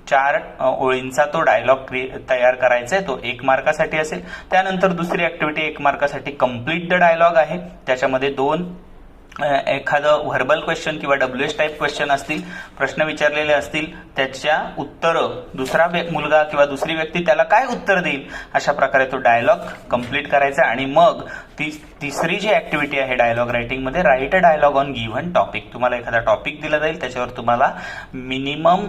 4 ओळींचा तो डायलॉग तयार करायचा आहे, तो 1 मार्कासाठी असेल. त्यानंतर दुसरी ऍक्टिव्हिटी 1 मार्कासाठी कम्प्लीट द डायलॉग आहे. त्याच्यामध्ये 2 एखादं व्हर्बल क्वेश्चन किंवा WH टाईप क्वेश्चन असतील, प्रश्न विचारलेले असतील, त्याच्या उत्तरं दुसरा मुलगा किंवा दुसरी व्यक्ती त्याला काय उत्तर देईल अशा प्रकारे तो डायलॉग कंप्लीट करायचा. आणि मग तिसरी जी ऍक्टिव्हिटी आहे डायलॉग रायटिंग मध्ये, write a dialogue on given topic. तुम्हाला एखादा टॉपिक दिला जाईल, त्याच्यावर तुम्हाला मिनिमम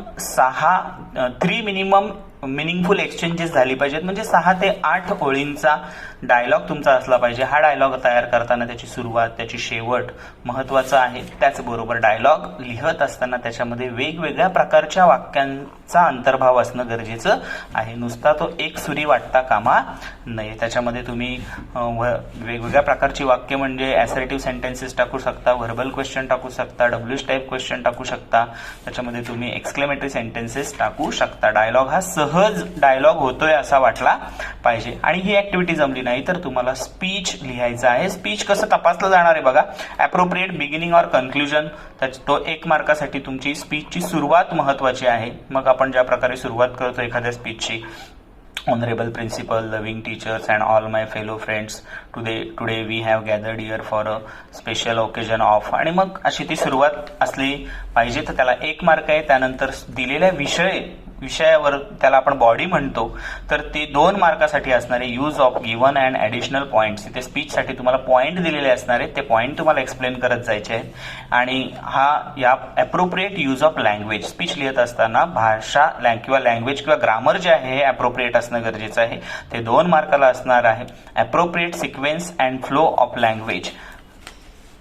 3 मिनिमम मिनिंगफुल एक्सचेंजेस झाली पाहिजेत, म्हणजे 6 ते 8 ओळींचा डायलॉग तुमचा असला पाहिजे. हा डायलॉग तयार करताना त्याची सुरुवात, त्याची शेवट महत्वाचं आहे. त्याचबरोबर डायलॉग लिहत असताना त्याच्यामध्ये वेगवेगळ्या प्रकारच्या वाक्यांचा अंतर्भाव असणं गरजेचं आहे. नुसता तो एक सुरी वाटता कामा नये. त्याच्यामध्ये तुम्ही वेगवेगळ्या प्रकारची वाक्य म्हणजे असर्टिव्ह सेंटेन्सेस टाकू शकता, व्हर्बल क्वेश्चन टाकू शकता, WH टाईप क्वेश्चन टाकू शकता, त्याच्यामध्ये तुम्ही एक्सक्लेमेटरी सेंटेन्सेस टाकू शकता. डायलॉग हा सहज डायलॉग होतोय असा वाटला पाहिजे. आणि ही ऍक्टिव्हिटी जमली नाही तर तुम्हाला स्पीच लिहायचं आहे. स्पीच कसं तपासलं जाणार आहे बघा. अप्रोप्रिएट बिगिनिंग ऑर कन्क्लुजन, तो 1 मार्कासाठी तुमची स्पीचची सुरुवात महत्वाची आहे. मग आपण ज्या प्रकारे सुरुवात करतो एखाद्या स्पीचची, Honorable Principal, loving teachers and all my fellow friends, today we have gathered here for a special occasion of, आणि मग अशी ती सुरुवात असली पाहिजे. तर त्याला 1 मार्क आहे. त्यानंतर दिलेल्या विषयावर त्याला आपण बॉडी म्हणतो, तर ते 2 मार्कासाठी असणारे use of given and additional points. इथे स्पीचसाठी तुम्हाला पॉइंट दिलेले असणार आहेत, ते पॉइंट तुम्हाला एक्सप्लेन करत जायचे आहेत. आणि या appropriate use of language, speech लिहित असताना भाषा किंवा लँग्वेज किंवा ग्रामर जे आहे हे अप्रोप्रिएट असणं गरजेचं आहे, ते 2 मार्काला असणार आहे. Appropriate sequence and flow of language,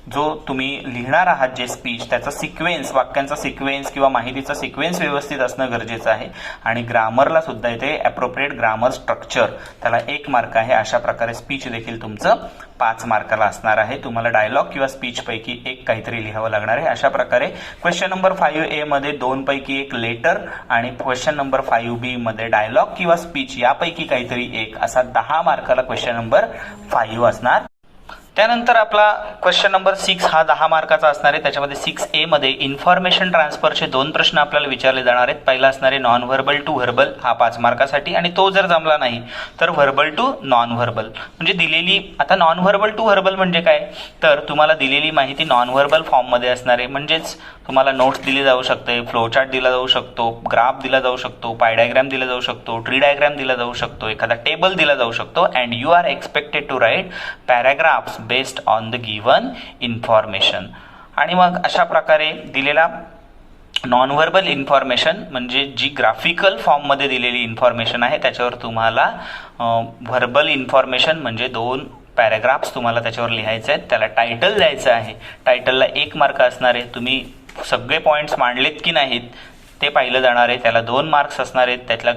जो तुम्ही लिहिणार आहात जे स्पीच, त्याचा सिक्वेन्स, वाक्यांचा सिक्वेन्स किंवा माहितीचा सिक्वेन्स व्यवस्थित असणं गरजेचं आहे. आणि ग्रामरला सुद्धा इथे अप्रोप्रिएट ग्रामर स्ट्रक्चर, त्याला 1 मार्क आहे. अशा प्रकारे स्पीच देखील तुमचं 5 मार्काला असणार आहे. तुम्हाला डायलॉग किंवा स्पीच पैकी एक काहीतरी लिहावं लागणार आहे. अशा प्रकारे क्वेश्चन नंबर 5A मध्ये 2 पैकी एक लेटर आणि क्वेश्चन नंबर 5B मध्ये डायलॉग किंवा स्पीच यापैकी काहीतरी एक, असा 10 मार्काला क्वेश्चन नंबर 5 असणार. त्यानंतर आपला क्वेश्चन नंबर 6 हा 10 मार्काचा असणार आहे. त्याच्यामध्ये 6A मध्ये इन्फॉर्मेशन ट्रान्सफरचे 2 प्रश्न आपल्याला विचारले जाणार आहेत. पहिला असणार आहे नॉन व्हर्बल टू व्हर्बल, हा 5 मार्कासाठी. आणि तो जर जमला नाही तर व्हर्बल टू नॉन व्हर्बल, म्हणजे दिलेली, आता नॉन व्हर्बल टू व्हर्बल म्हणजे काय, तर तुम्हाला दिलेली माहिती नॉन व्हर्बल फॉर्ममध्ये असणार आहे. म्हणजेच तुम्हाला नोट्स दिली जाऊ शकते, फ्लोचार्ट दिला जाऊ शकतो, ग्राफ दिला जाऊ शकतो, पाय डायग्राम दिला जाऊ शकतो, ट्री डायग्राम दिला जाऊ शकतो, एखादा टेबल दिला जाऊ शकतो. And you are expected to write paragraphs based on the given information. आणि मग अशा प्रकारे दिलेला नॉन व्हर्बल इन्फॉर्मेशन म्हणजे जी ग्राफिकल फॉर्ममध्ये दिलेली इन्फॉर्मेशन आहे, त्याच्यावर तुम्हाला व्हर्बल इन्फॉर्मेशन म्हणजे 2 पॅराग्राफ्स तुम्हाला त्याच्यावर लिहायचे आहेत. त्याला टायटल द्यायचं आहे. टायटलला 1 मार्क असणार आहे. तुम्ही सगळे पॉईंट्स मांडलेत की नाहीत ते पाहिलं जाणार आहे. त्याला 2 मार्क्स असणार आहेत. त्यातला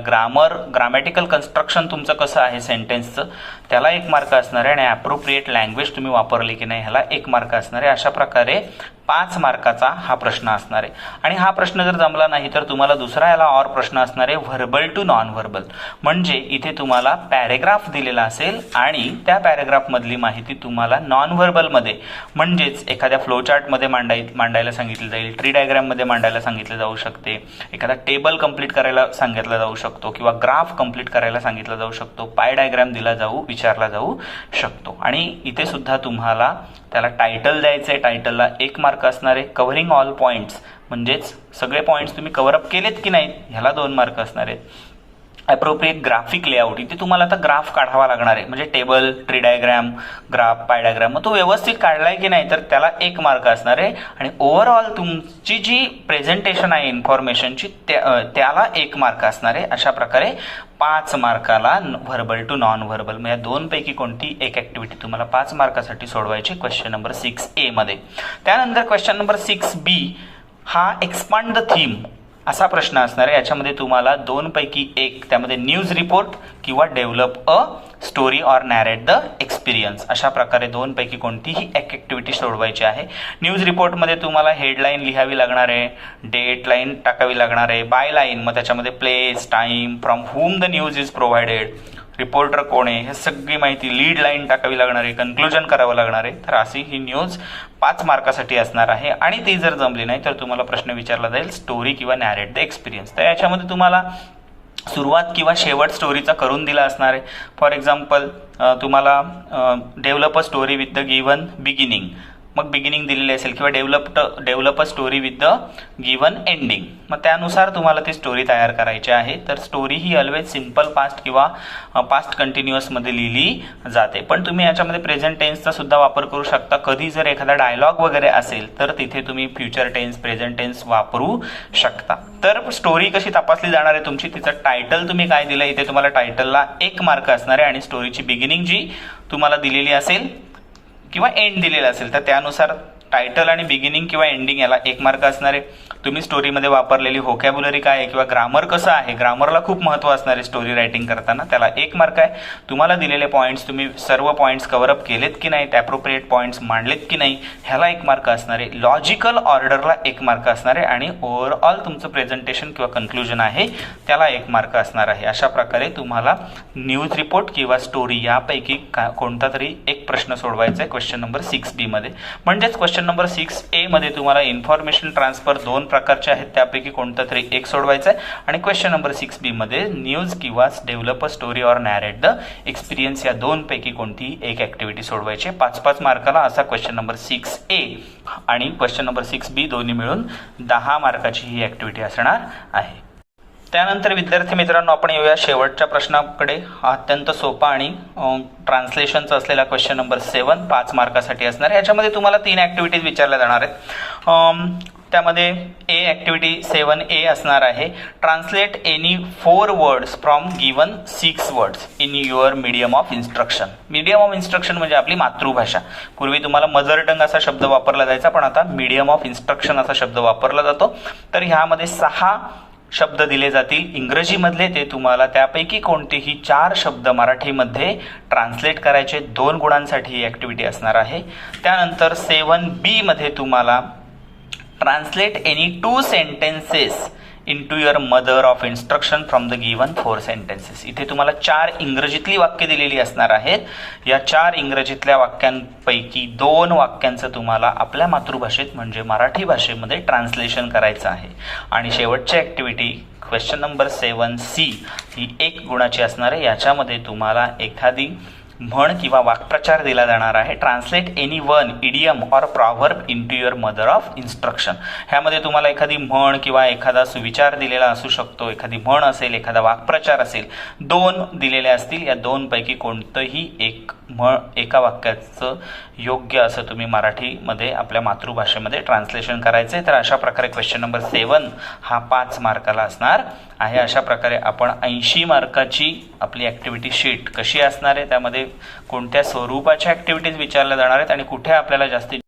ग्रामॅटिकल कन्स्ट्रक्शन तुमचं कसं आहे सेंटेन्सचं, त्याला 1 मार्क असणार आहे. आणि अप्रोप्रिएट लँग्वेज तुम्ही वापरली की नाही ह्याला 1 मार्क असणार आहे. अशा प्रकारे 5 मार्काचा हा प्रश्न असणार आहे. आणि हा प्रश्न जर जमला नाही तर तुम्हाला दुसरा याला और प्रश्न असणार आहे व्हर्बल टू नॉन व्हर्बल, म्हणजे इथे तुम्हाला पॅरेग्राफ दिलेला असेल आणि त्या पॅरेग्राफमधली माहिती तुम्हाला नॉन व्हर्बलमध्ये, म्हणजेच एखाद्या फ्लोचार्टमध्ये मांडायला सांगितलं जाईल, ट्री डायग्राममध्ये मांडायला सांगितलं जाऊ शकते, एखादा टेबल कंप्लीट करायला सांगितलं जाऊ शकतो किंवा ग्राफ कंप्लीट करायला सांगितलं जाऊ शकतो, पाय डायग्राम विचारला जाऊ शकतो. आणि इथे सुद्धा तुम्हाला त्याला टायटल द्यायचं आहे. टायटलला 1 मार्क मार्क असणार आहे. कव्हरिंग ऑल पॉईंट्स म्हणजेच सगळे पॉईंट्स तुम्ही कव्हरअप केलेत की नाहीत ह्याला 2 मार्क असणार आहेत. ॲप्रोप्रिएट ग्राफिक लेआउट, इथे तुम्हाला आता ग्राफ काढावा लागणार आहे, म्हणजे टेबल, ट्री डायग्रॅम, ग्राफ, पाय डायग्रॅम, मग तो व्यवस्थित काढलाय की नाही तर त्याला 1 मार्क असणार आहे. आणि ओव्हरऑल तुमची जी प्रेझेंटेशन आहे इन्फॉर्मेशनची त्याला 1 मार्क असणार आहे. अशा प्रकारे 5 मार्काला व्हर्बल टू नॉन व्हर्बल, म्हणजे 2 पैकी कोणती एक ॲक्टिव्हिटी तुम्हाला 5 मार्कासाठी सोडवायची क्वेश्चन नंबर 6A मध्ये. त्यानंतर क्वेश्चन नंबर 6B हा एक्सपांड द थीम असा प्रश्न असणार आहे. याच्यामध्ये तुम्हाला 2 पैकी 1 त्यामध्ये न्यूज रिपोर्ट किंवा develop a story or narrate the experience अशा प्रकारे 2 पैकी कोणतीही एक ॲक्टिव्हिटी सोडवायची आहे. न्यूज रिपोर्टमध्ये तुम्हाला हेडलाईन लिहावी लागणार आहे, डेट लाईन टाकावी लागणार आहे, बाय लाईन मग त्याच्यामध्ये place, time, from whom the news is provided, reporter कोण आहे हे सगळी माहिती, लीड लाईन टाकावी लागणार आहे, कन्क्लुजन करावं लागणार आहे. तर अशी ही न्यूज 5 मार्कासाठी असणार आहे. आणि ती जर जमली नाही तर तुम्हाला प्रश्न विचारला जाईल स्टोरी किंवा नॅरेट द एक्सपिरियन्स. तर याच्यामध्ये तुम्हाला सुरुवात किंवा शेवट स्टोरीचा करून दिला असणार आहे. फॉर एक्झाम्पल तुम्हाला develop a story with the given beginning, मग बिगिनिंग दिलेली असेल किंवा develop a story with the given ending, मग त्यानुसार तुम्हाला ती स्टोरी तयार करायची आहे. तर स्टोरी ही ऑलवेज सिम्पल पास्ट किंवा पास्ट कंटिन्युअसमध्ये लिहिली जाते, पण तुम्ही याच्यामध्ये प्रेझेंट टेन्सचा सुद्धा वापर करू शकता. कधी जर एखादा डायलॉग वगैरे असेल तर तिथे तुम्ही फ्युचर टेन्स, प्रेझेंट टेन्स वापरू शकता. तर स्टोरी कशी तपासली जाणार आहे तुमची, तिचं टायटल तुम्ही काय दिलं, इथे तुम्हाला टायटलला 1 मार्क असणार आहे. आणि स्टोरीची बिगिनिंग जी तुम्हाला दिलेली असेल किंवा एंड दिलेला असेल तर त्यानुसार टायटल आणि बिगिनिंग किंवा एंडिंग याला 1 मार्क असणार आहे. तुम्ही स्टोरीमध्ये वापरलेली व्होकॅब्युलरी काय आहे किंवा ग्रामर कसं आहे, ग्रामरला खूप महत्त्व असणार आहे स्टोरी रायटिंग करताना, त्याला 1 मार्क आहे. तुम्हाला दिलेले पॉईंट्स तुम्ही सर्व पॉईंट्स कव्हरअप केलेत की नाहीत, ॲप्रोप्रिएट पॉईंट्स मांडलेत की नाही ह्याला 1 मार्क असणार आहे. लॉजिकल ऑर्डरला 1 मार्क असणार आहे. आणि ओव्हरऑल तुमचं प्रेझेंटेशन किंवा कन्क्लुजन आहे त्याला 1 मार्क असणार आहे. अशा प्रकारे तुम्हाला न्यूज रिपोर्ट किंवा स्टोरी यापैकी कोणता तरी एक प्रश्न सोडवायचा आहे क्वेश्चन नंबर 6B मध्ये. म्हणजेच क्वेश्चन नंबर 6A मध्ये तुम्हाला इन्फॉर्मेशन ट्रान्सफर 2 प्रकारचे आहेत, त्यापैकी कोणता तरी एक सोडवायचा आहे. आणि क्वेश्चन नंबर 6B मध्ये न्यूज किंवा develop a story or narrate the experience या 2 पैकी कोणतीही एक ॲक्टिव्हिटी सोडवायची. 5-5 मार्काला असा क्वेश्चन नंबर 6A आणि क्वेश्चन नंबर 6B दोन्ही मिळून 10 मार्काची ही ॲक्टिव्हिटी असणार आहे. त्यानंतर विद्यार्थी मित्रांनो आपण येऊया शेवटच्या प्रश्नाकडे. हा अत्यंत सोपा आणि ट्रान्सलेशनचा असलेला क्वेश्चन नंबर 7 5 मार्कासाठी असणार आहे. याच्यामध्ये तुम्हाला 3 ॲक्टिव्हिटीज विचारल्या जाणार आहेत. त्यामध्ये ए ॲक्टिव्हिटी 7A असणार आहे. Translate any 4 words from given 6 words in your medium of instruction. Medium of instruction म्हणजे आपली मातृभाषा. पूर्वी तुम्हाला मदर टंग असा शब्द वापरला जायचा, पण आता मीडियम ऑफ इन्स्ट्रक्शन असा शब्द वापरला जातो. तर ह्यामध्ये 6 शब्द दिले जातील इंग्रजीमधले, ते तुम्हाला त्यापैकी कोणतेही 4 शब्द मराठीमध्ये ट्रान्सलेट करायचे. 2 गुणांसाठी ही ॲक्टिव्हिटी असणार आहे. त्यानंतर 7B मध्ये तुम्हाला translate any 2 sentences into your mother of instruction from the given 4 sentences. इथे तुम्हाला 4 इंग्रजीतली वाक्य दिलेली असणार आहेत. या 4 इंग्रजीतल्या वाक्यांपैकी 2 वाक्यांचं तुम्हाला आपल्या मातृभाषेत म्हणजे मराठी भाषेमध्ये ट्रान्सलेशन करायचं आहे. आणि शेवटची ॲक्टिव्हिटी क्वेश्चन नंबर 7C ही 1 गुणाची असणार आहे. याच्यामध्ये तुम्हाला एखादी म्हण किंवा वाक्प्रचार दिला जाणार आहे. Translate any one idiom or proverb into your mother of instruction. ह्यामध्ये तुम्हाला एखादी म्हण किंवा एखादा सुविचार दिलेला असू शकतो, एखादी म्हण असेल, एखादा वाक्प्रचार असेल, 2 दिलेले असतील. या 2 पैकी कोणतंही एका वाक्याचं योग्य असं तुम्ही मराठीमध्ये आपल्या मातृभाषेमध्ये ट्रान्सलेशन करायचे. तर अशा प्रकारे क्वेश्चन नंबर 7 हा 5 मार्काला असणार आहे. अशा प्रकारे आपण 80 मार्काची आपली ॲक्टिव्हिटी शीट कशी असणार आहे, त्यामध्ये कोणत्या स्वरूपाच्या ॲक्टिव्हिटीज विचारल्या जाणार आहेत आणि कुठे आपल्याला जास्तीत